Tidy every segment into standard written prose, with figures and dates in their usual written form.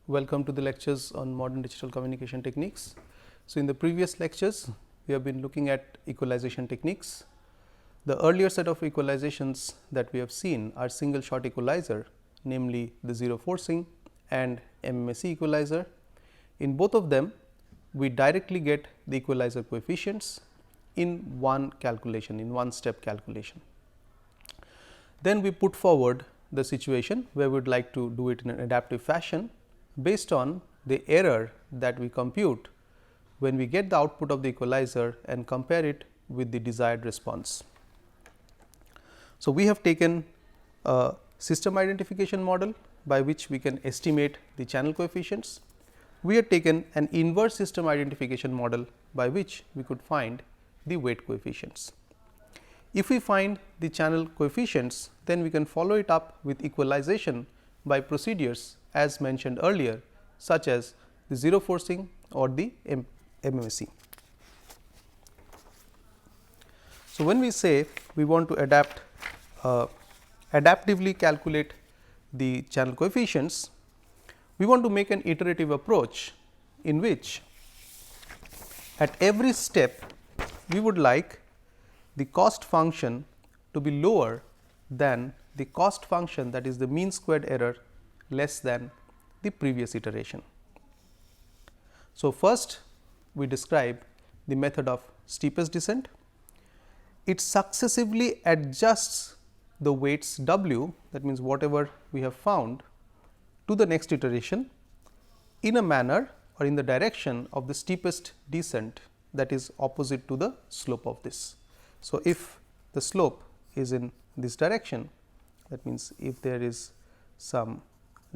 Welcome to the lectures on modern digital communication techniques. So, in the previous lectures, we have been looking at equalization techniques. The earlier set of equalizations that we have seen are single shot equalizer, namely the zero forcing and MMSE equalizer. In both of them, we directly get the equalizer coefficients in one calculation, in one step calculation. Then we put forward the situation where we would like to do it in an adaptive fashion based on the error that we compute when we get the output of the equalizer and compare it with the desired response. So, we have taken a system identification model by which we can estimate the channel coefficients. We have taken an inverse system identification model by which we could find the weight coefficients. If we find the channel coefficients, then we can follow it up with equalization by procedures as mentioned earlier, such as the zero forcing or the MMSE. So, when we say we want to adaptively calculate the channel coefficients, we want to make an iterative approach in which at every step we would like the cost function to be lower than the cost function, that is the mean squared error, less than the previous iteration. So, first we describe the method of steepest descent. It successively adjusts the weights W, that means whatever we have found, to the next iteration in a manner or in the direction of the steepest descent, that is opposite to the slope of this. So, if the slope is in this direction, that means if there is some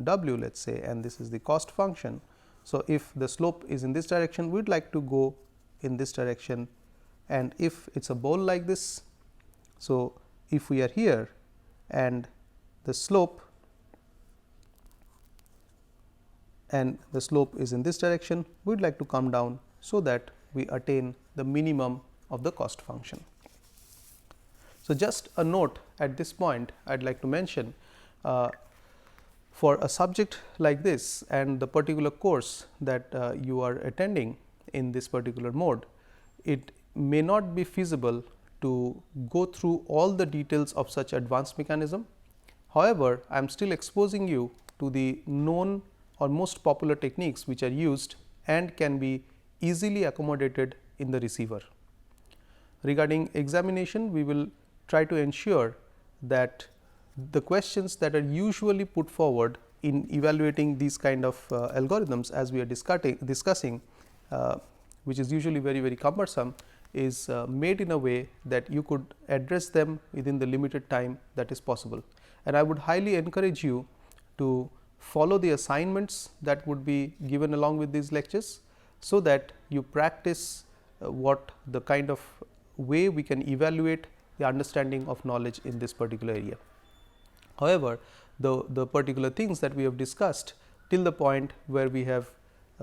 W, let us say, and this is the cost function. So, if the slope is in this direction, we would like to go in this direction, and if it is a bowl like this. So, if we are here and the slope is in this direction, we would like to come down, so that we attain the minimum of the cost function. So, just a note at this point I would like to mention, for a subject like this and the particular course that you are attending in this particular mode, it may not be feasible to go through all the details of such advanced mechanism. However, I am still exposing you to the known or most popular techniques which are used and can be easily accommodated in the receiver. Regarding examination, we will try to ensure that the questions that are usually put forward in evaluating these kind of algorithms as we are discussing, which is usually very cumbersome, is made in a way that you could address them within the limited time that is possible. And I would highly encourage you to follow the assignments that would be given along with these lectures, so that you practice what the kind of way we can evaluate the understanding of knowledge in this particular area. However, the particular things that we have discussed till the point where we have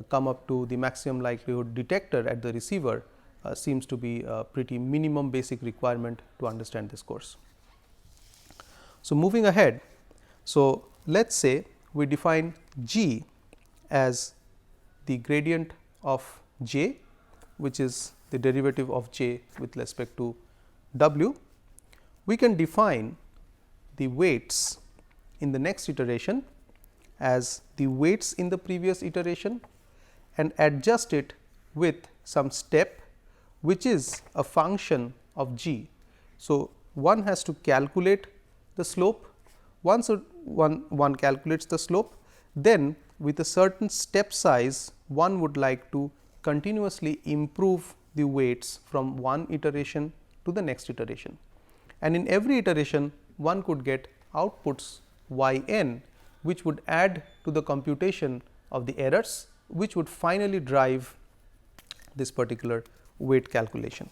come up to the maximum likelihood detector at the receiver seems to be a pretty minimum basic requirement to understand this course. So, moving ahead, so let us say we define G as the gradient of J, which is the derivative of J with respect to W. We can define the weights in the next iteration as the weights in the previous iteration and adjust it with some step which is a function of G. So, one has to calculate the slope. Once one calculates the slope, then with a certain step size one would like to continuously improve the weights from one iteration to the next iteration. And in every iteration one could get outputs y n, which would add to the computation of the errors, which would finally drive this particular weight calculation.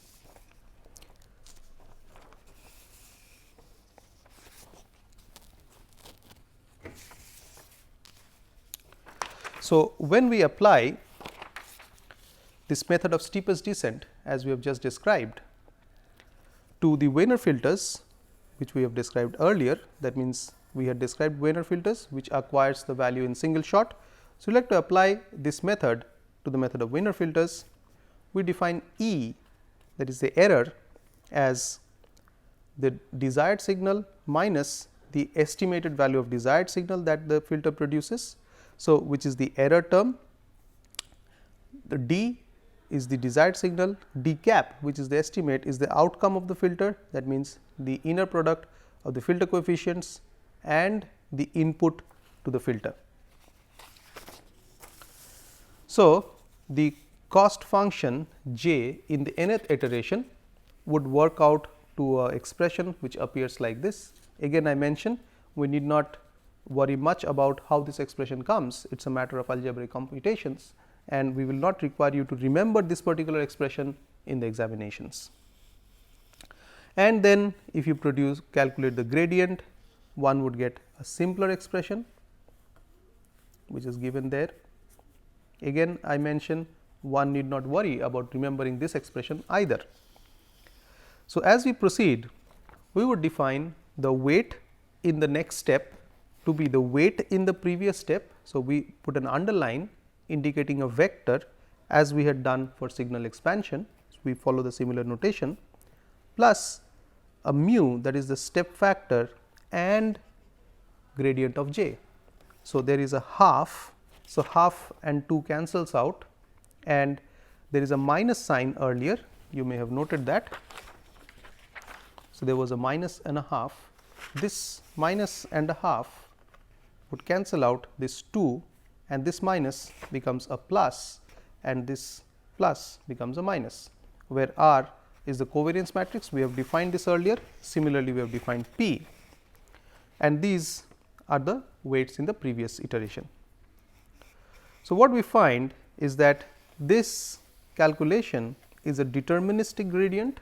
So, when we apply this method of steepest descent as we have just described to the Wiener filters, which we have described earlier, that means we had described Wiener filters which acquires the value in single shot. So, we like to apply this method to the method of Wiener filters. We define E, that is the error, as the desired signal minus the estimated value of desired signal that the filter produces. So, which is the error term. The D is the desired signal, D cap, which is the estimate, is the outcome of the filter, that means the inner product of the filter coefficients and the input to the filter. So, the cost function j in the nth iteration would work out to an expression which appears like this. Again, I mentioned we need not worry much about how this expression comes, it is a matter of algebraic computations, and we will not require you to remember this particular expression in the examinations. And then if you calculate the gradient, one would get a simpler expression which is given there. Again, I mentioned one need not worry about remembering this expression either. So, as we proceed, we would define the weight in the next step to be the weight in the previous step. So, we put an underline indicating a vector as we had done for signal expansion. So, we follow the similar notation, plus a mu, that is the step factor, and gradient of j. So, there is a half. So, half and 2 cancels out, and there is a minus sign earlier, you may have noted that. So, there was a minus and a half. This minus and a half would cancel out this 2, and this minus becomes a plus, and this plus becomes a minus, where R is the covariance matrix. We have defined this earlier. Similarly, we have defined P, and these are the weights in the previous iteration. So, what we find is that this calculation is a deterministic gradient,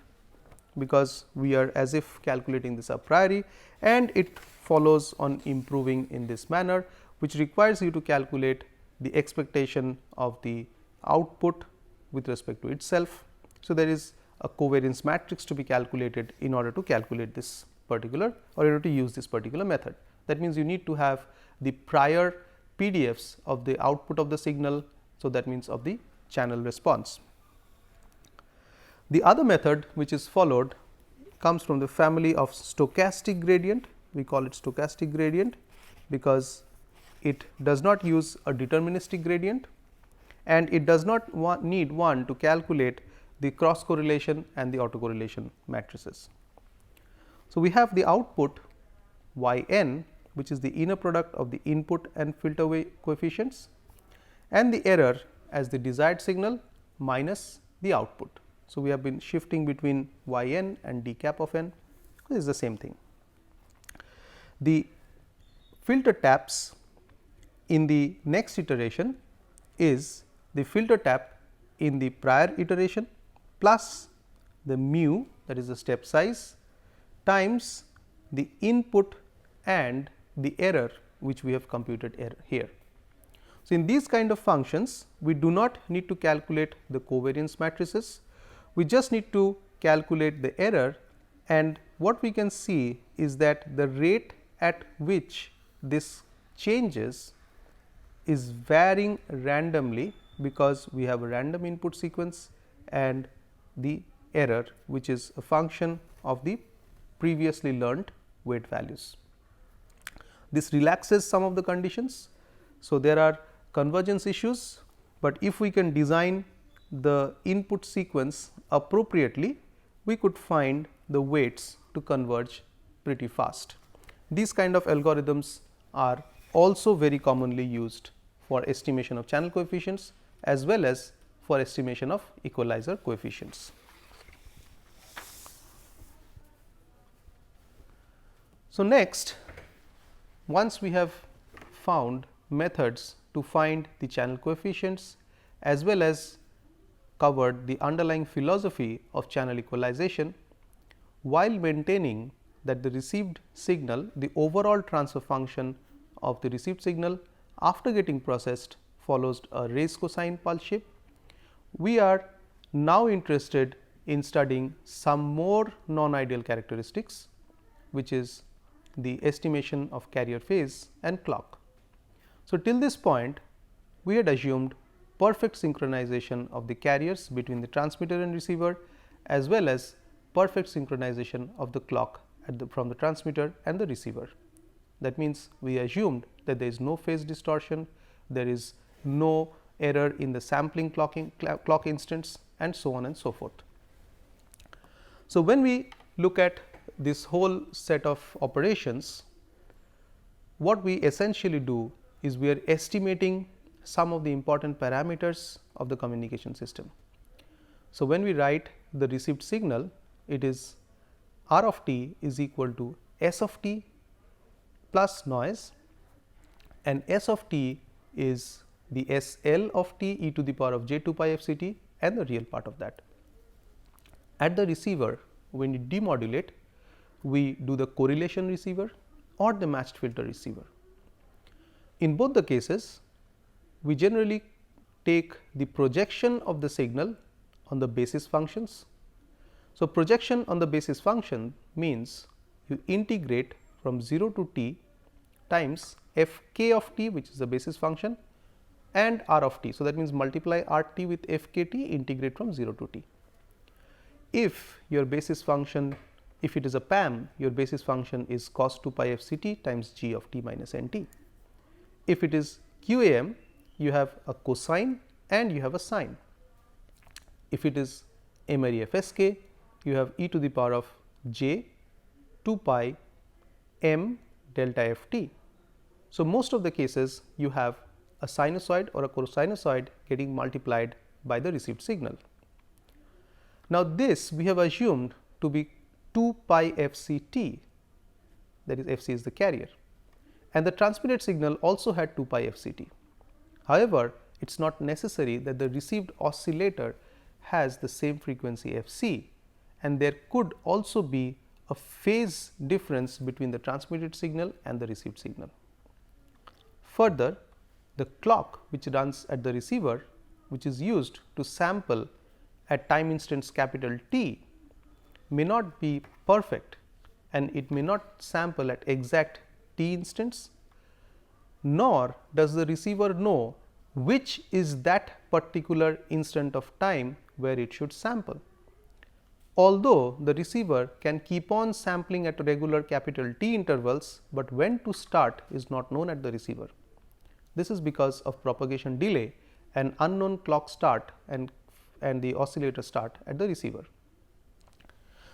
because we are as if calculating this a priori, and it follows on improving in this manner, which requires you to calculate the expectation of the output with respect to itself. So, there is a covariance matrix to be calculated in order to calculate this particular, or in order to use this particular method. That means, you need to have the prior PDFs of the output of the signal. So, that means of the channel response. The other method which is followed comes from the family of stochastic gradient. We call it stochastic gradient, because it does not use a deterministic gradient, and it does not need one to calculate the cross correlation and the autocorrelation matrices. So, we have the output y n, which is the inner product of the input and filter coefficients, and the error as the desired signal minus the output. So, we have been shifting between y n and d cap of n, this is the same thing. The filter taps in the next iteration is the filter tap in the prior iteration plus the mu, that is the step size, times the input and the error which we have computed here. So, in these kind of functions, we do not need to calculate the covariance matrices, we just need to calculate the error, and what we can see is that the rate at which this changes is varying randomly, because we have a random input sequence and the error, which is a function of the previously learnt weight values. This relaxes some of the conditions. So, there are convergence issues, but if we can design the input sequence appropriately, we could find the weights to converge pretty fast. These kind of algorithms are also very commonly used for estimation of channel coefficients as well as for estimation of equalizer coefficients. So, next, once we have found methods to find the channel coefficients as well as covered the underlying philosophy of channel equalization, while maintaining that the received signal, the overall transfer function of the received signal after getting processed follows a raised cosine pulse shape, we are now interested in studying some more non-ideal characteristics, which is the estimation of carrier phase and clock. So, till this point we had assumed perfect synchronization of the carriers between the transmitter and receiver, as well as perfect synchronization of the clock from the transmitter and the receiver. That means, we assumed that there is no phase distortion, there is no error in the sampling clock instants, and so on and so forth. So, when we look at this whole set of operations, what we essentially do is we are estimating some of the important parameters of the communication system. So, when we write the received signal, it is R of t is equal to S of t plus noise, and S of t is the SL of t e to the power of j 2 pi f c t and the real part of that. At the receiver, when you demodulate, we do the correlation receiver or the matched filter receiver. In both the cases, we generally take the projection of the signal on the basis functions. So, projection on the basis function means you integrate from 0 to t times f k of t, which is the basis function, and r of t. So, that means multiply r t with f k t, integrate from 0 to t. If your basis function, if it is a PAM, your basis function is cos 2 pi f c t times g of t minus n t. If it is QAM, you have a cosine and you have a sine. If it is Emery FSK, you have e to the power of j 2 pi m delta f t. So, most of the cases you have a sinusoid or a cosinusoid getting multiplied by the received signal. Now, this we have assumed to be 2 pi f c t, that is f c is the carrier, and the transmitted signal also had 2 pi f c t. However, it is not necessary that the received oscillator has the same frequency f c, and there could also be a phase difference between the transmitted signal and the received signal. Further, the clock which runs at the receiver, which is used to sample at time instants capital T, may not be perfect, and it may not sample at exact t instants, nor does the receiver know which is that particular instant of time where it should sample. Although the receiver can keep on sampling at regular capital T intervals, but when to start is not known at the receiver. This is because of propagation delay and unknown clock start and the oscillator start at the receiver.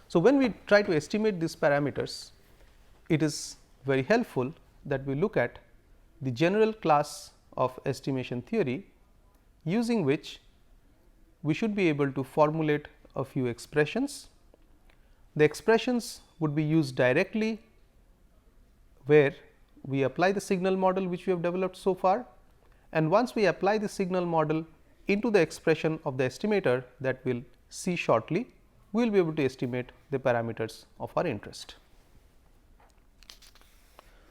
So, when we try to estimate these parameters, it is very helpful that we look at the general class of estimation theory, using which we should be able to formulate a few expressions. The expressions would be used directly where we apply the signal model which we have developed so far, and once we apply the signal model into the expression of the estimator that we will see shortly, we will be able to estimate the parameters of our interest.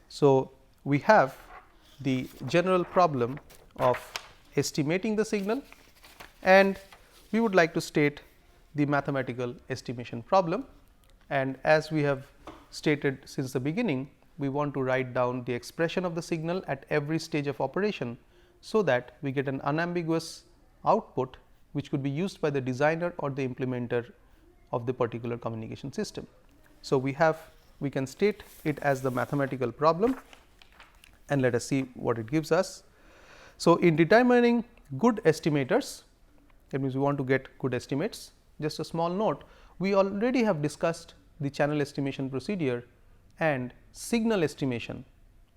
So, we have the general problem of estimating the signal, and we would like to state the mathematical estimation problem, and as we have stated since the beginning, we want to write down the expression of the signal at every stage of operation, so that we get an unambiguous output which could be used by the designer or the implementer of the particular communication system. So, we can state it as the mathematical problem, and let us see what it gives us. So, in determining good estimators, that means we want to get good estimates. Just a small note, we already have discussed the channel estimation procedure and signal estimation,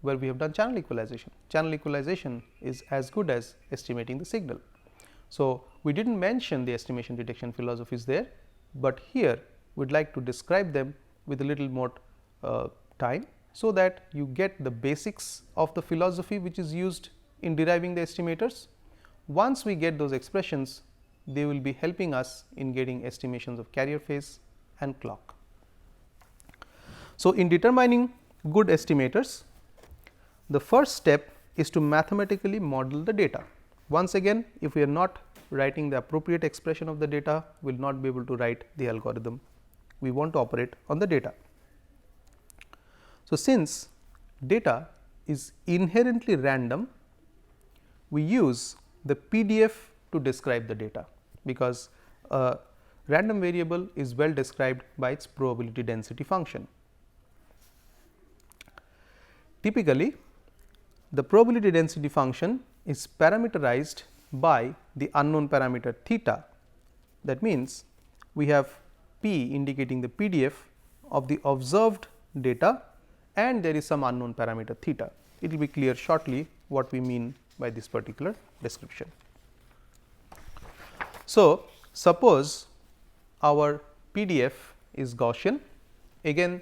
where we have done channel equalization. Channel equalization is as good as estimating the signal. So, we did not mention the estimation detection philosophies there, but here we would like to describe them with a little more time, so that you get the basics of the philosophy which is used in deriving the estimators. Once we get those expressions, they will be helping us in getting estimations of carrier phase and clock. So, in determining good estimators, the first step is to mathematically model the data. Once again, if we are not writing the appropriate expression of the data, we will not be able to write the algorithm. We want to operate on the data. So, since data is inherently random, we use the PDF to describe the data, because a random variable is well described by its probability density function. Typically, the probability density function is parameterized by the unknown parameter theta. That means, we have P indicating the PDF of the observed data, and there is some unknown parameter theta. It will be clear shortly what we mean by this particular description. So, suppose our PDF is Gaussian, again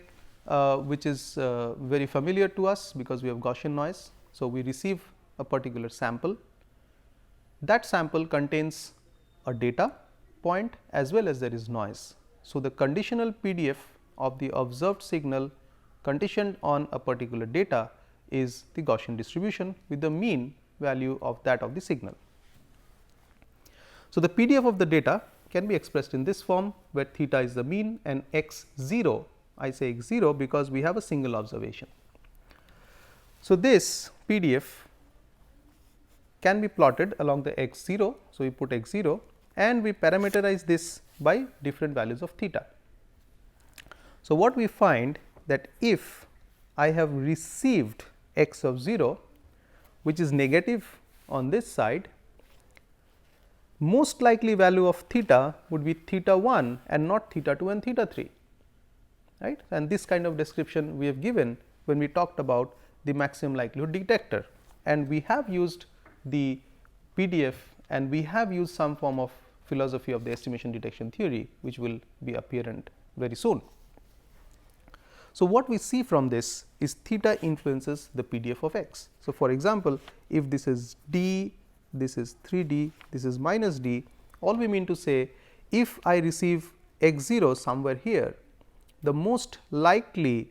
which is very familiar to us because we have Gaussian noise. So, we receive a particular sample, that sample contains a data point as well as there is noise. So, the conditional PDF of the observed signal conditioned on a particular data is the Gaussian distribution with the mean value of that of the signal. So, the PDF of the data can be expressed in this form, where theta is the mean and x 0, I say x 0 because we have a single observation. So, this PDF can be plotted along the x 0. So, we put x 0 and we parameterize this by different values of theta. So, what we find that if I have received x of 0, which is negative on this side, most likely value of theta would be theta 1 and not theta 2 and theta 3, right. And this kind of description we have given when we talked about the maximum likelihood detector, and we have used the PDF and we have used some form of philosophy of the estimation detection theory, which will be apparent very soon. So, what we see from this is theta influences the PDF of x. So, for example, if this is d, this is 3d, this is minus d, all we mean to say, if I receive x 0 somewhere here, the most likely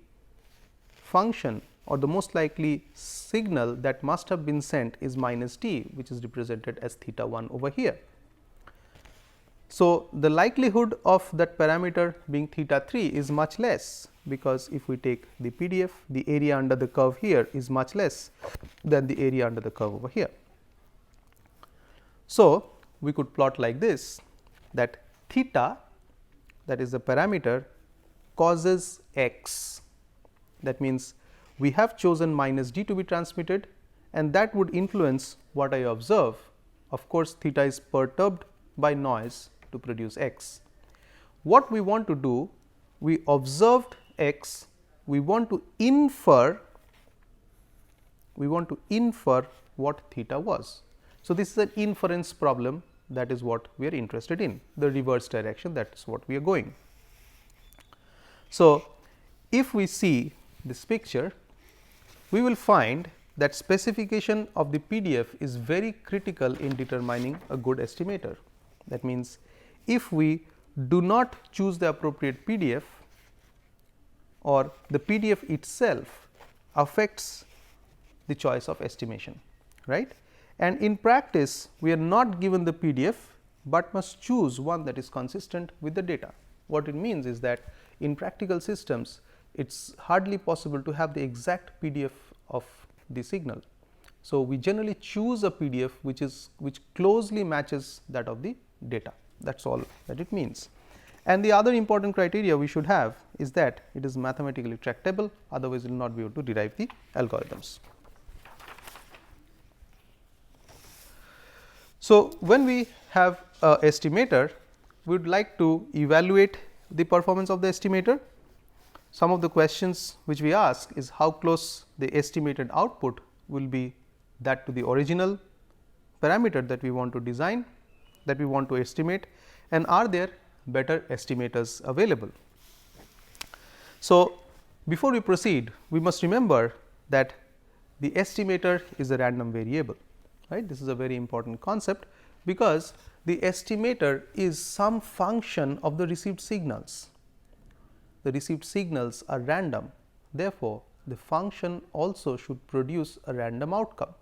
function or the most likely signal that must have been sent is minus d, which is represented as theta 1 over here. So, the likelihood of that parameter being theta 3 is much less, because if we take the PDF, the area under the curve here is much less than the area under the curve over here. So, we could plot like this, that theta, that is the parameter, causes x. That means, we have chosen minus d to be transmitted, and that would influence what I observe. Of course, theta is perturbed by noise to produce x. What we want to do, we observed x, we want to infer what theta was. So, this is an inference problem, that is what we are interested in, the reverse direction, that is what we are going. So, if we see this picture, we will find that specification of the PDF is very critical in determining a good estimator. That means, if we do not choose the appropriate PDF, or the PDF itself affects the choice of estimation, right. And in practice, we are not given the PDF, but must choose one that is consistent with the data. What it means is that in practical systems, it is hardly possible to have the exact PDF of the signal. So, we generally choose a PDF which closely matches that of the data, that is all that it means. And the other important criteria we should have is that it is mathematically tractable, otherwise we will not be able to derive the algorithms. So, when we have a estimator, we would like to evaluate the performance of the estimator. Some of the questions which we ask is how close the estimated output will be that to the original parameter that we want to design, that we want to estimate, and are there better estimators available. So, before we proceed, we must remember that the estimator is a random variable, right. This is a very important concept, because the estimator is some function of the received signals. The received signals are random, therefore, the function also should produce a random outcome,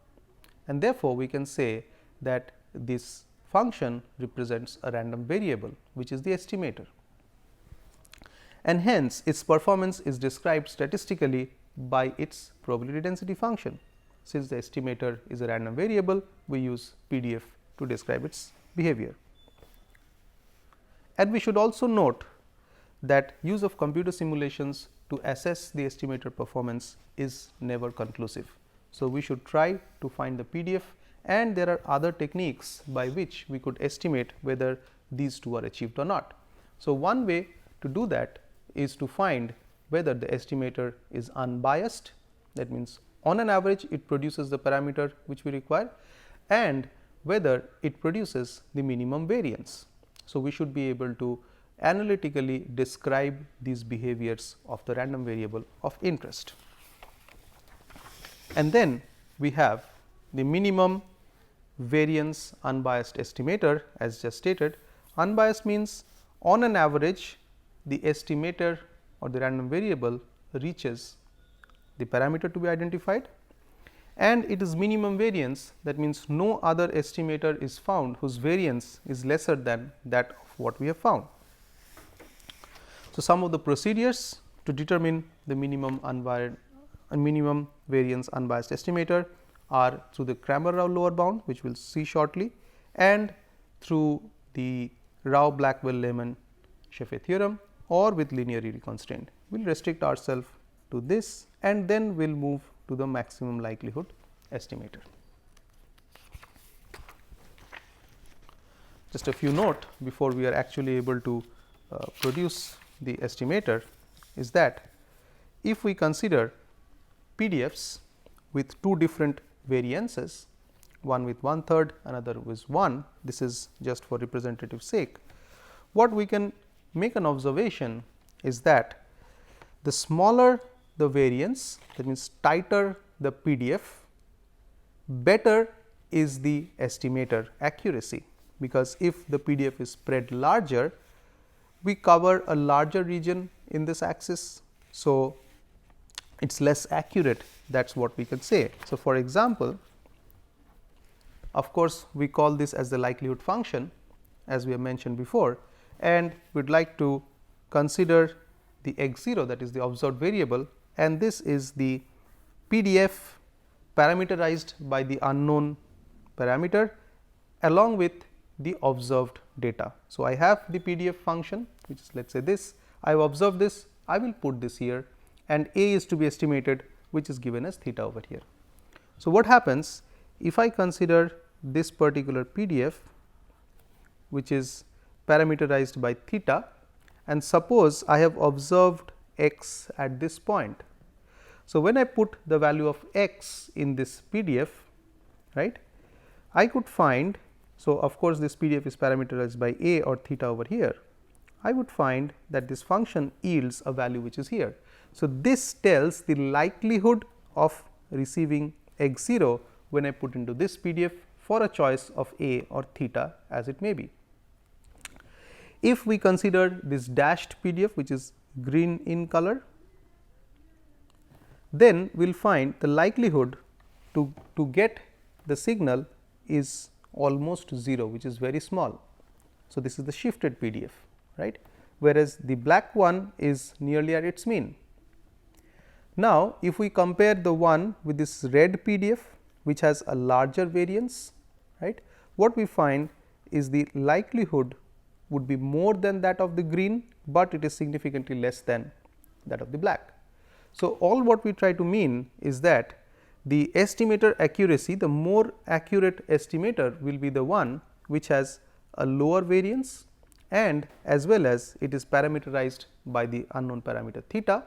and therefore, we can say that this function represents a random variable, which is the estimator, and hence its performance is described statistically by its probability density function. since the estimator is a random variable, we use PDF to describe its behavior. And we should also note that use of computer simulations to assess the estimator performance is never conclusive. So, we should try to find the PDF, and there are other techniques by which we could estimate whether these two are achieved or not. So, one way to do that is to find whether the estimator is unbiased, that means on an average it produces the parameter which we require, and whether it produces the minimum variance. So, we should be able to analytically describe these behaviors of the random variable of interest. And then we have the minimum variance unbiased estimator, as just stated. Unbiased means on an average the estimator or the random variable reaches the parameter to be identified, and it is minimum variance, that means no other estimator is found whose variance is lesser than that of what we have found. So, some of the procedures to determine the minimum variance unbiased estimator are through the Cramer-Rao lower bound, which we will see shortly, and through the Rao-Blackwell-Lehman-Scheffé theorem, or with linearity constraint. We will restrict ourselves to this, and then we will move to the maximum likelihood estimator. Just a few note before we are actually able to produce the estimator is that if we consider PDFs with two different variances, one with 1/3, another with 1, this is just for representative sake. What we can make an observation is that the smaller the variance, that means tighter the PDF, better is the estimator accuracy, because if the PDF is spread larger, we cover a larger region in this axis. So, it is less accurate, that is what we can say. So, for example, of course, we call this as the likelihood function, as we have mentioned before, and we would like to consider the x 0, that is the observed variable, and this is the PDF parameterized by the unknown parameter along with the observed data. So, I have the PDF function, which is let us say this, I have observed this, I will put this here, and A is to be estimated, which is given as theta over here. So, what happens if I consider this particular PDF, which is parameterized by theta, and suppose I have observed x at this point. So, when I put the value of x in this PDF, right, I could find, so of course, this PDF is parameterized by A or theta over here, I would find that this function yields a value which is here. So, this tells the likelihood of receiving x 0 when I put into this PDF for a choice of A or theta, as it may be. If we consider this dashed PDF, which is green in color, then we will find the likelihood to get the signal is almost 0, which is very small. So, this is the shifted PDF, right, whereas the black one is nearly at its mean. Now, if we compare the one with this red PDF, which has a larger variance, right, what we find is the likelihood would be more than that of the green, but it is significantly less than that of the black. So, all what we try to mean is that the estimator accuracy, the more accurate estimator will be the one which has a lower variance, and as well as it is parameterized by the unknown parameter theta.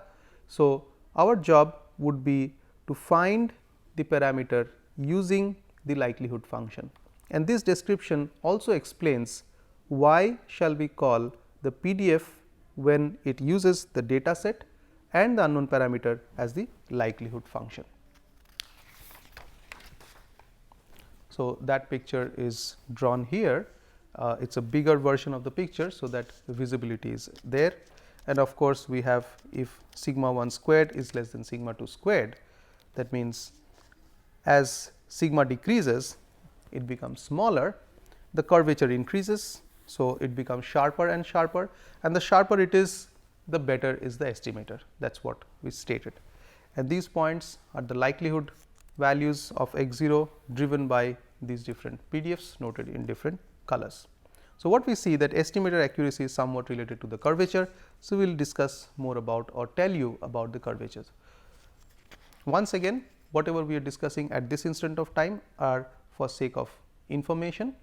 So, our job would be to find the parameter using the likelihood function, and this description also explains why shall we call the PDF when it uses the data set and the unknown parameter as the likelihood function. So, that picture is drawn here, it is a bigger version of the picture, so that the visibility is there, and of course, we have if sigma 1 squared is less than sigma 2 squared, that means as sigma decreases it becomes smaller, the curvature increases. So, it becomes sharper and sharper, and the sharper it is, the better is the estimator, that is what we stated, and these points are the likelihood values of x0 driven by these different PDFs noted in different colors. So, what we see that estimator accuracy is somewhat related to the curvature. So, we will discuss more about or tell you about the curvatures. Once again, whatever we are discussing at this instant of time are for sake of information.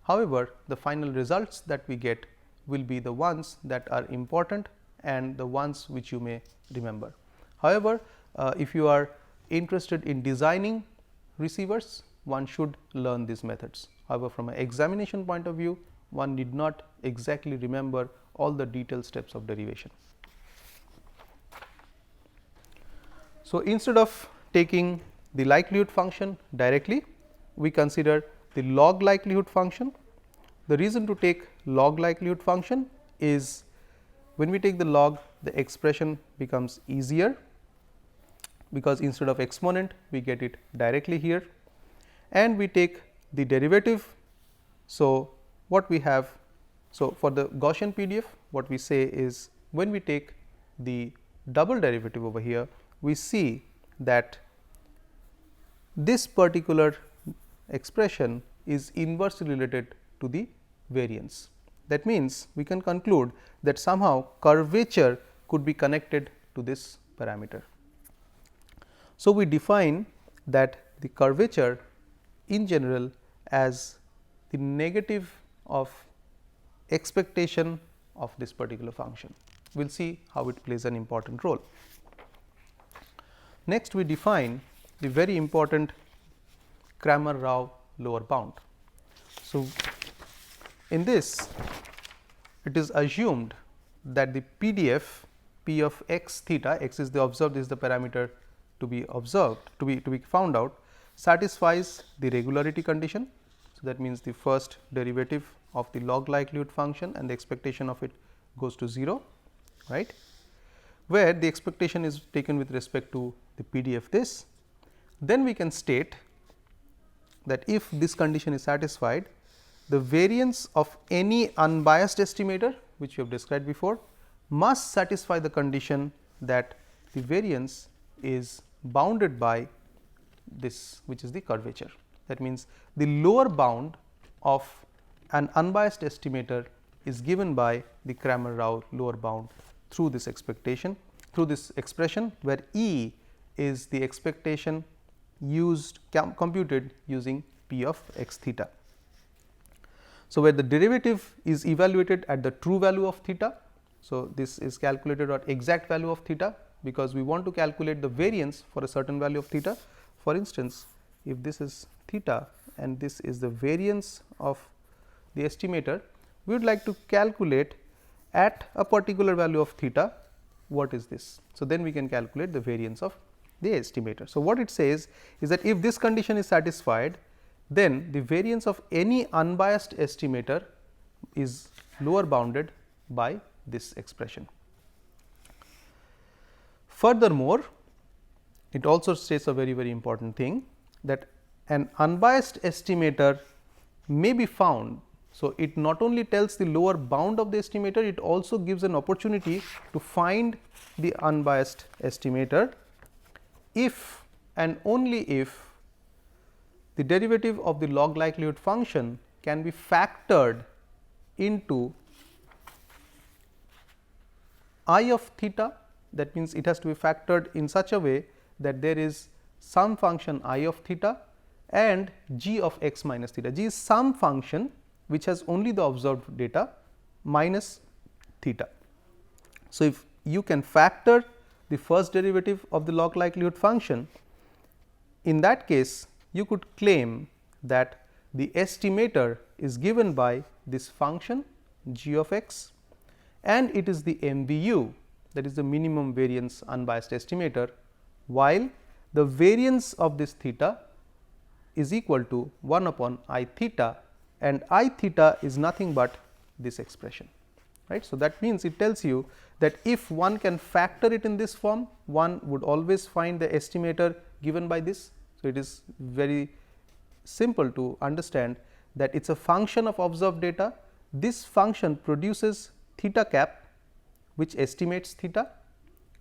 However, the final results that we get will be the ones that are important and the ones which you may remember. However, if you are interested in designing receivers, one should learn these methods. However, from an examination point of view, one need not exactly remember all the detailed steps of derivation. So, instead of taking the likelihood function directly, we consider the log likelihood function. The reason to take log likelihood function is when we take the log, the expression becomes easier, because instead of exponent we get it directly here, and we take the derivative. So, what we have, so for the Gaussian PDF what we say is when we take the double derivative over here, we see that this particular expression is inversely related to the variance. That means, we can conclude that somehow curvature could be connected to this parameter. So, we define that the curvature in general as the negative of expectation of this particular function. We will see how it plays an important role. Next, we define the very important Cramer-Rao lower bound. So, in this it is assumed that the PDF P of x theta, x is the observed, is the parameter to be observed, to be found out, satisfies the regularity condition. So, that means, the first derivative of the log likelihood function and the expectation of it goes to 0, right, where the expectation is taken with respect to the PDF this. Then we can state that if this condition is satisfied, the variance of any unbiased estimator, which we have described before, must satisfy the condition that the variance is bounded by this, which is the curvature. That means, the lower bound of an unbiased estimator is given by the Cramer-Rao lower bound through this expectation, through this expression, where E is the expectation used computed using P of x theta. So, where the derivative is evaluated at the true value of theta. So, this is calculated at exact value of theta, because we want to calculate the variance for a certain value of theta. For instance, if this is theta and this is the variance of the estimator, we would like to calculate at a particular value of theta what is this. So, then we can calculate the variance of the estimator. So, what it says is that if this condition is satisfied, then the variance of any unbiased estimator is lower bounded by this expression. Furthermore, it also states a very important thing, that an unbiased estimator may be found. So, it not only tells the lower bound of the estimator, it also gives an opportunity to find the unbiased estimator if and only if the derivative of the log likelihood function can be factored into I of theta. That means, it has to be factored in such a way that there is some function I of theta and g of x minus theta. G is some function which has only the observed data minus theta. So, if you can factor the first derivative of the log likelihood function, in that case you could claim that the estimator is given by this function g of x, and it is the MVU, that is the minimum variance unbiased estimator, while the variance of this theta is equal to 1 upon I theta, and I theta is nothing but this expression, right. So, that means, it tells you that if one can factor it in this form, one would always find the estimator given by this. So, it is very simple to understand that it is a function of observed data. This function produces theta cap, which estimates theta,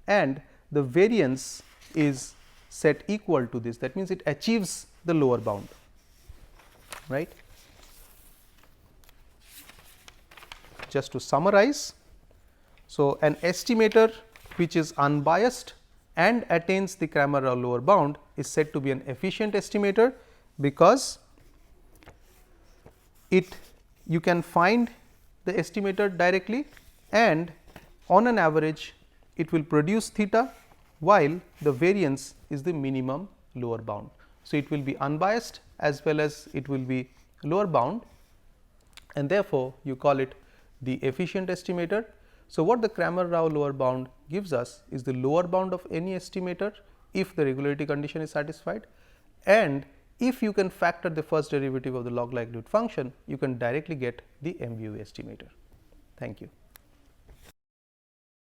and the variance is set equal to this. That means, it achieves the lower bound, right. Just to summarize, so an estimator which is unbiased and attains the Cramer-Rao lower bound is said to be an efficient estimator, because you can find the estimator directly, and on an average it will produce theta, while the variance is the minimum lower bound. So, it will be unbiased as well as it will be lower bound, and therefore, you call it the efficient estimator. So, what the Cramer-Rao lower bound gives us is the lower bound of any estimator if the regularity condition is satisfied, and if you can factor the first derivative of the log likelihood function, you can directly get the MVUE estimator. Thank you.